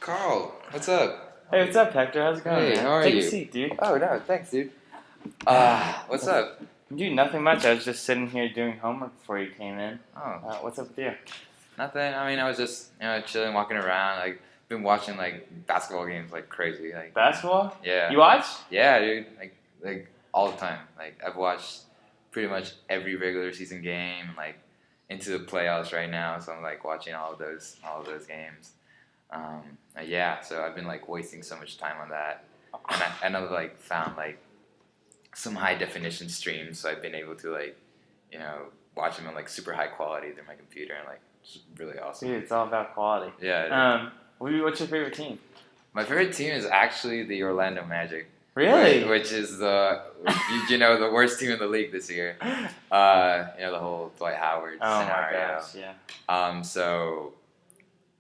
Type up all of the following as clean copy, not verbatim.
Carl, what's up? Hey, what's up, Hector? How's it going, Hey, man? how are Take you? a seat, dude. Oh, no, thanks, dude. What's up? Dude, nothing much. I was just sitting here doing homework before you came in. Oh, What's up with you? nothing. I mean, I was just, chilling, walking around. Like, been watching like basketball games like crazy. Like, Basketball? yeah, You watch? yeah, dude. Like all the time. Like, I've watched pretty much every regular season game. Like, into the playoffs right now. So I'm like watching all of those games. Yeah. So I've been like wasting so much time on that, and I've like found like some high definition streams, so I've been able to like, watch them in like super high quality through my computer, and like it's really awesome. Dude, it's all about quality. Yeah. What's your favorite team? My favorite team is actually the Orlando Magic. Really? Which is the the worst team in the league this year. The whole Dwight Howard Oh my scenario. gosh, yeah. So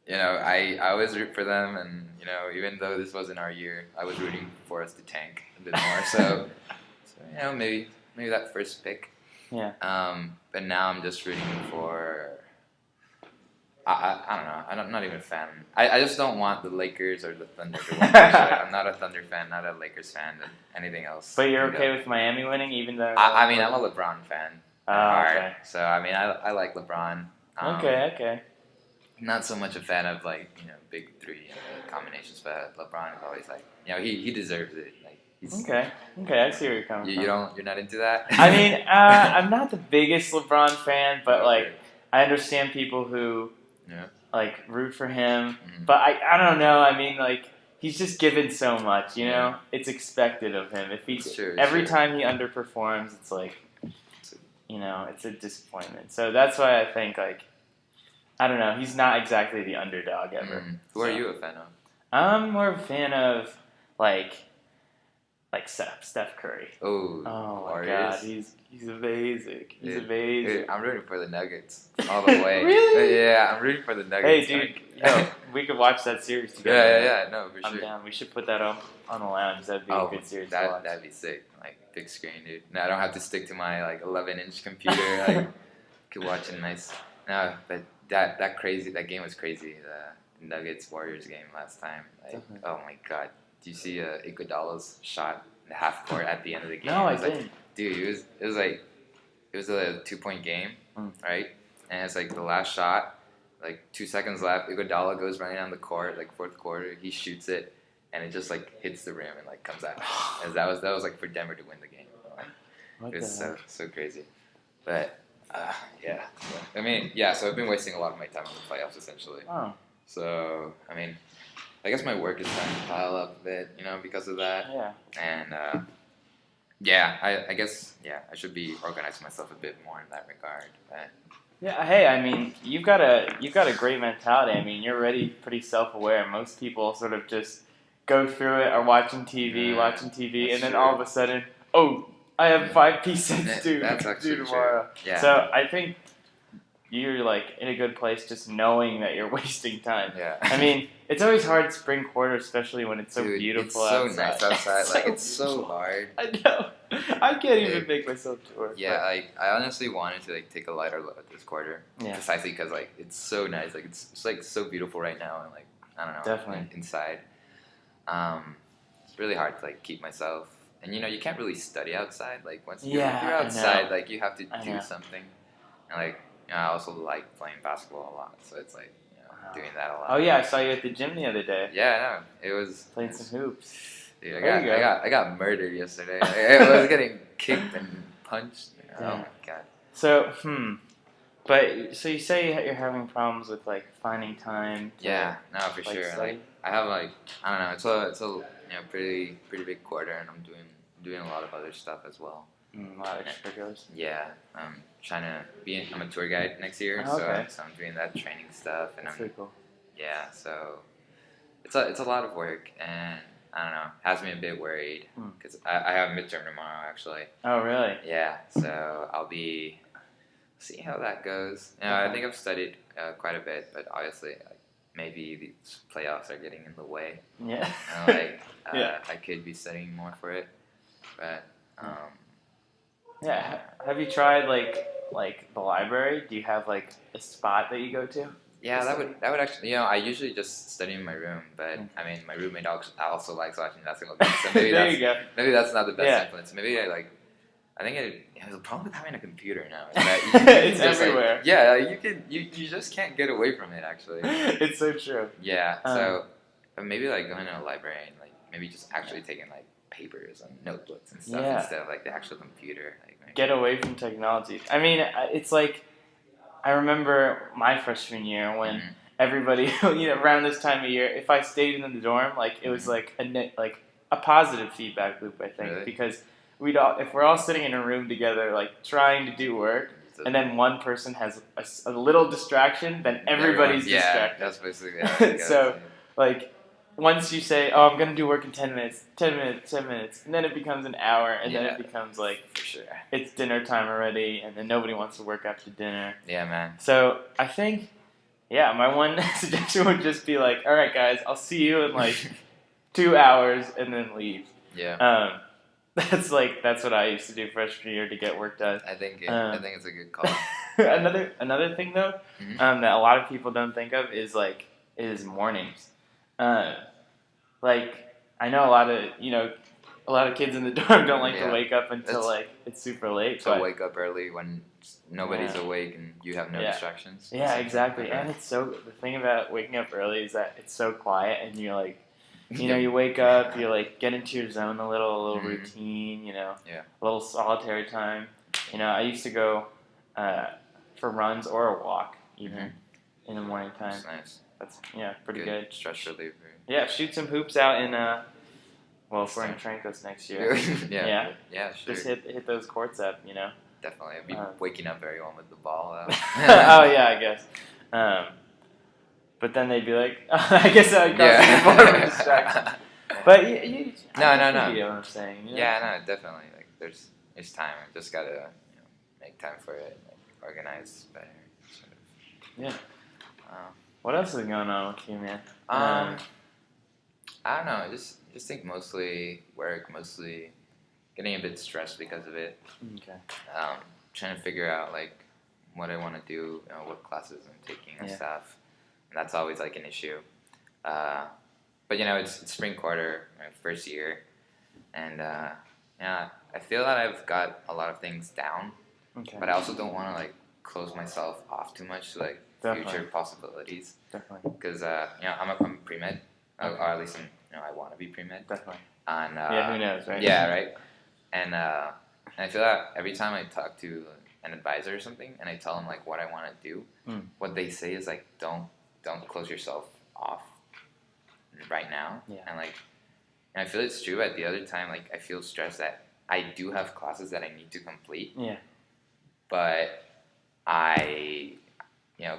I always root for them, and even though this wasn't our year, I was rooting for us to tank a bit more. So maybe that first pick. Yeah. But now I'm just rooting for. I don't know. I'm not even a fan. I just don't want the Lakers or the Thunder to win. Actually. I'm not a Thunder fan, not a Lakers fan, than anything else. But you're okay with Miami winning, even though... I mean, I'm a LeBron fan. Okay. So, I mean, I like LeBron. Okay. Not so much a fan of, like, big three combinations, but LeBron is always like, he deserves it. Like, he's... Okay, I see where you're coming from. You're not into that? I mean, I'm not the biggest LeBron fan, but, Okay. I understand people who... Yeah. Like, root for him. Mm-hmm. But I don't know. I mean, like, he's just given so much, you know? Yeah. It's expected of him. If he Sure, every sure. time he underperforms, it's like, it's a disappointment. So that's why I think, like, I don't know. He's not exactly the underdog ever. Who are you a fan of? I'm more of a fan of, like Steph Curry. Oh, Oh, my Warriors. God. He's amazing. He's Dude, amazing. Dude, I'm rooting for the Nuggets all the way. Really? Yeah, I'm rooting for the Hey, Nuggets. dude, we could watch that series together. Yeah, no, for I'm sure. down. We should put that on the lounge. That'd be a good series to watch. That'd be sick. Like, big screen, dude. No, I don't have to stick to my, like, 11-inch computer. Like, could watch it nice. No, but that game was crazy. The Nuggets-Warriors game last time. Like, Definitely. oh, my God. Do you see Iguodala's shot in the half court at the end of the game? No, I It was like, didn't. dude, it was a 2-point game, right? And it's like the last shot, like 2 seconds left. Iguodala goes running down the court, like fourth quarter. He shoots it, and it just like hits the rim and like comes out. And that was like for Denver to win the game. Like, it was so crazy. But yeah. I mean, yeah. So I've been wasting a lot of my time on the playoffs essentially. Oh. So I mean, I guess my work is starting to pile up a bit, because of that. Yeah. And I guess I should be organizing myself a bit more in that regard. But Yeah. Hey, I mean, you've got a great mentality. I mean, you're already pretty self-aware. Most people sort of just go through it, are watching TV, and then true. all of a sudden, oh, I have 5 pieces to That's actually do tomorrow. true. Yeah. So I think you're like in a good place just knowing that you're wasting time. Yeah. I mean, it's always hard spring quarter, especially when it's so Dude, beautiful it's so outside. nice outside. Like, it's so beautiful. hard. I know. I can't even Dude. make myself do it. Yeah, like I honestly wanted to like take a lighter look at this quarter, precisely because like it's so nice. Like it's like so beautiful right now, and like I don't know, Definitely. inside. It's really hard to like keep myself, and you can't really study outside. Like once you're outside, like you have to do something, and like I also like playing basketball a lot, so it's like doing that a lot. Oh yeah, I saw you at the gym the other day. Yeah, no, it was Playing some hoops. Dude, I got murdered yesterday. I was getting kicked and punched. Oh my God. So, so you say you're having problems with like finding time. Yeah, no, for like, sure. study? Like I have like I don't know. It's a pretty big quarter, and I'm doing a lot of other stuff as well. A lot of extracurriculars. Yeah, I'm trying to I'm a tour guide next year, Oh, okay. so I'm doing that training stuff, and That's pretty cool. Yeah, so it's a lot of work, and I don't know, has me a bit worried because I have midterm tomorrow actually. Oh really? Yeah, so I'll be see how that goes. I think I've studied quite a bit, but obviously maybe these playoffs are getting in the way. Yeah. I could be studying more for it, but yeah. Have you tried like the library? Do you have like a spot that you go to? Yeah, that would actually, I usually just study in my room, but I mean, my roommate also likes watching basketball games, so there you go. maybe that's not the best Yeah. influence. Maybe I think the problem with having a computer now is that you can It's just, everywhere. you just can't get away from it actually. It's so true. Yeah, so but maybe like going to a library and like maybe just actually taking like papers and notebooks and stuff instead of like the actual computer. Like, get away from technology. I mean, it's like I remember my freshman year when everybody, around this time of year, if I stayed in the dorm, like it was like a positive feedback loop. I think because if we're all sitting in a room together, like trying to do work, and then one person has a little distraction, then everybody's distracted. That's basically how it goes. So, like, once you say, "Oh, I'm gonna do work in 10 minutes," 10 minutes, 10 minutes, and then it becomes an hour, and then it becomes like for sure. It's dinner time already, and then nobody wants to work after dinner. Yeah, man. So I think, my one suggestion would just be like, "All right, guys, I'll see you in like 2 hours," and then leave. Yeah. That's what I used to do freshman year to get work done. I think it's a good call. Another thing though, that a lot of people don't think of is mornings. Like I know a lot of kids in the dorm don't like to wake up until it's super late. So wake up early when nobody's awake and you have no distractions. Yeah, exactly. Okay. And the thing about waking up early is that it's so quiet and you're like, you wake up, you like get into your zone a little routine, a little solitary time. I used to go for runs or a walk even in the morning time. That's nice. That's pretty good. Stress reliever. Yeah, shoot some hoops out in if we're in Trancos next year. Yeah, sure. Just hit those courts up, Definitely. I'd be waking up everyone with the ball out. Oh yeah, I guess. But then they'd be like, I guess that would cause more of a distraction. But no. You know what I'm saying. Yeah, no, definitely. Like there's time. I just gotta make time for it, like organize better. Sort of. Yeah. What else is going on with you, man? I don't know. I just think mostly work, mostly getting a bit stressed because of it. Okay. Trying to figure out like what I want to do, what classes I'm taking and stuff. And that's always like an issue. But it's spring quarter, my first year, and I feel that I've got a lot of things down. Okay. But I also don't want to like close myself off too much to like future possibilities. Definitely. Because I'm pre-med, or at least I want to be pre-med. Definitely. And who knows, right? Yeah, right. And I feel that every time I talk to an advisor or something, and I tell them like what I want to do, what they say is like don't close yourself off right now. Yeah. And I feel it's true. At the other time, like I feel stressed that I do have classes that I need to complete. Yeah. But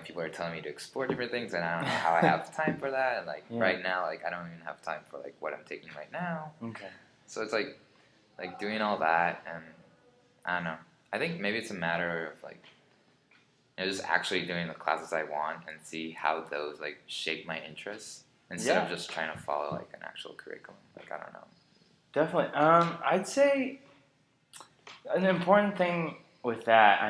people are telling me to explore different things, and I don't know how I have time for that. And right now, I don't even have time for what I'm taking right now. Okay. So it's like doing all that, and I don't know. I think maybe it's a matter of just actually doing the classes I want and see how those shape my interests instead of just trying to follow an actual curriculum. I don't know. Definitely. I'd say an important thing with that,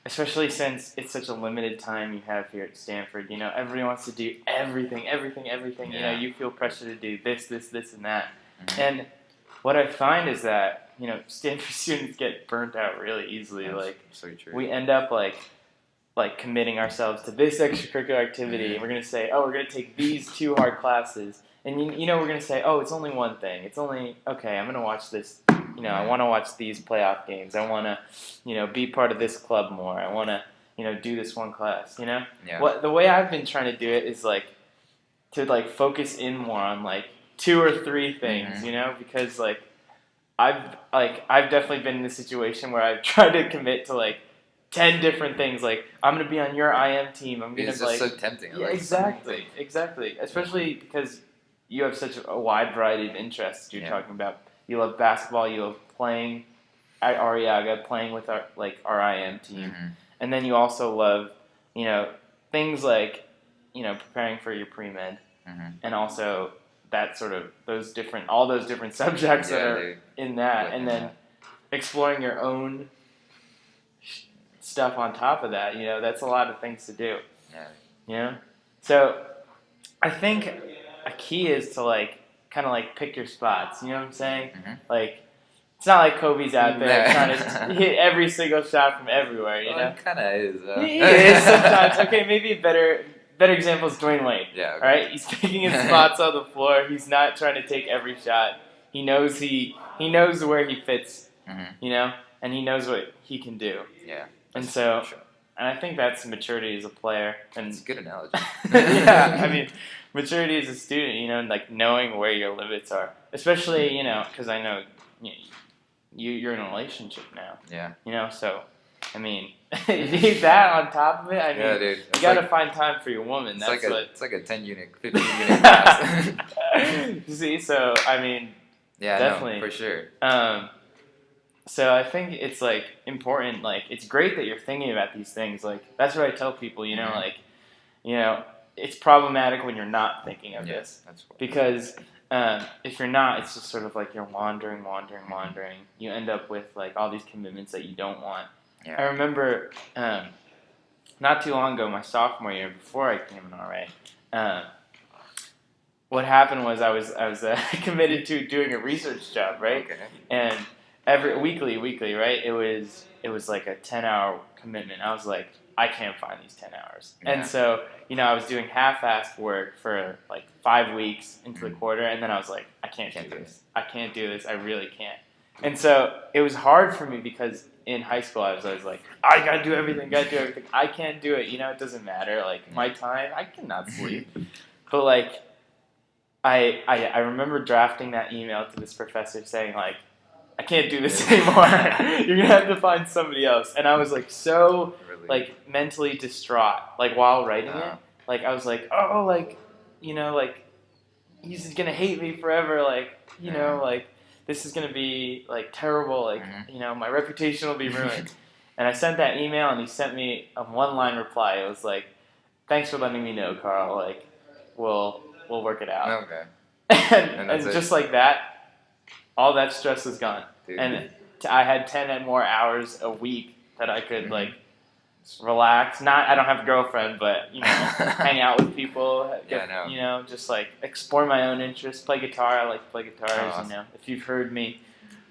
especially since it's such a limited time you have here at Stanford, everybody wants to do everything. Yeah. You feel pressure to do this, and that. Mm-hmm. And what I find is that, Stanford students get burnt out really easily. That's so true. We end up committing ourselves to this extracurricular activity. Mm-hmm. And we're going to say, oh, we're going to take these 2 hard classes. And we're going to say, oh, it's only one thing. It's only, okay, I'm going to watch this. I want to watch these playoff games. I want to, be part of this club more. I want to, do this one class, Yeah. The way I've been trying to do it is, to, focus in more on, 2 or 3 things, Mm-hmm. because, I've definitely been in this situation where I've tried to commit to, 10 different things. I'm going to be on your IM team. I'm going to, It's just so tempting. Yeah, exactly. Especially because you have such a wide variety of interests you're talking about. You love basketball. You love playing at Arriaga, playing with our IM team, Mm-hmm. and then you also love, things preparing for your pre-med, Mm-hmm. and also that sort of all those different subjects that are in that, and then exploring your own stuff on top of that. That's a lot of things to do. Yeah. You know, so I think a key is to like kind of like pick your spots. You know what I'm saying? Mm-hmm. Like it's not like Kobe's out there No. trying to hit every single shot from everywhere. You know, It kind of is. he is sometimes. Okay, maybe a better example is Dwayne Wade. Yeah. Okay. All right, he's picking his spots on the floor. He's not trying to take every shot. He knows he knows where he fits. Mm-hmm. You know, and he knows what he can do. Yeah. And so, Sure. and I think that's maturity as a player. And It's a good analogy. yeah, I mean, maturity as a student, you know, like knowing where your limits are, especially, you know, because I know you're in a relationship now. Yeah. You know, so I mean, that on top of it, I mean, Yeah, dude. you got to find time for your woman. That's it's like a 10-unit, 15-unit class. You see, so I mean, Yeah, definitely. No, for sure. So I think it's like important. Like it's great that you're thinking about these things. Like that's what I tell people. You know, Mm-hmm. like it's problematic when you're not thinking of this That's what because if you're not, it's just sort of like you're wandering. You end up with like all these commitments that you don't want. Yeah. I remember not too long ago, my sophomore year, before I became an RA. What happened was I was committed to doing a research job, right? Okay. And every weekly, right? It was like a 10-hour commitment. I was like, I can't find these 10 hours. Yeah. And so, you know, I was doing half-assed work for like 5 weeks into the quarter, and then I was like, I can't do this. I can't do this. I really can't. And so it was hard for me because in high school I was always like, I gotta do everything. I can't do it. You know, it doesn't matter. Like my time, I cannot sleep. But like, I remember drafting that email to this professor saying like, I can't do this anymore. You're gonna have to find somebody else. And I was like so like mentally distraught, like while writing it. Like I was like, oh, like, you know, like he's gonna hate me forever. Like, you know, like this is gonna be like terrible. Like, you know, my reputation will be ruined. And I sent that email, and he sent me a 1-line reply. It was like, thanks for letting me know, Carl. Like, we'll work it out. Okay. and just like that, all that stress is gone. Dude. And I had 10 more hours a week that I could like relax. I don't have a girlfriend, but you know, hang out with people. You know, just like explore my own interests. Play guitar. I like to play guitars. Awesome. You know, if you've heard me.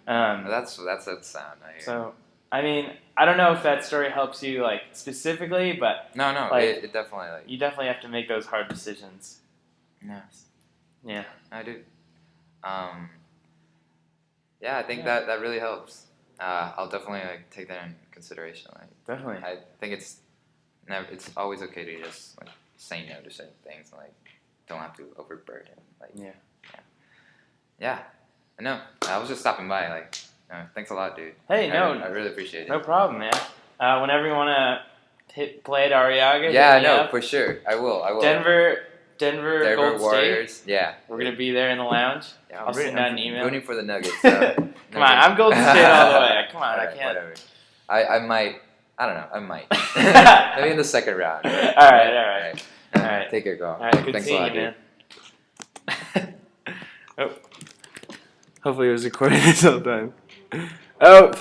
That's a sound. So I mean, I don't know if that story helps you like specifically, but no, like, it definitely like you definitely have to make those hard decisions. Yes. Yeah. I do. Yeah, I think that really helps. I'll definitely like take that in consideration. Like, Definitely. I think it's always okay to just like say no to certain things. And, like, don't have to overburden. Like, yeah. I know. I was just stopping by. Like, thanks a lot, dude. Hey, I really appreciate it. No problem, man. Whenever you wanna play at Arriaga. Yeah, no, for sure. I will. Denver Gold Warriors. State. Yeah. We're going to be there in the lounge. Yeah, I'll send out an email. Rooting for the Nuggets. So Come on, I'm Golden State all the way. Come on, right, I can't. Whatever. I might. I don't know. I might. Maybe in the second round. Right? All right. Take care, Carl. All right, good Thanks seeing a lot, you, man. Oh. Hopefully it was recording this whole time. Oh,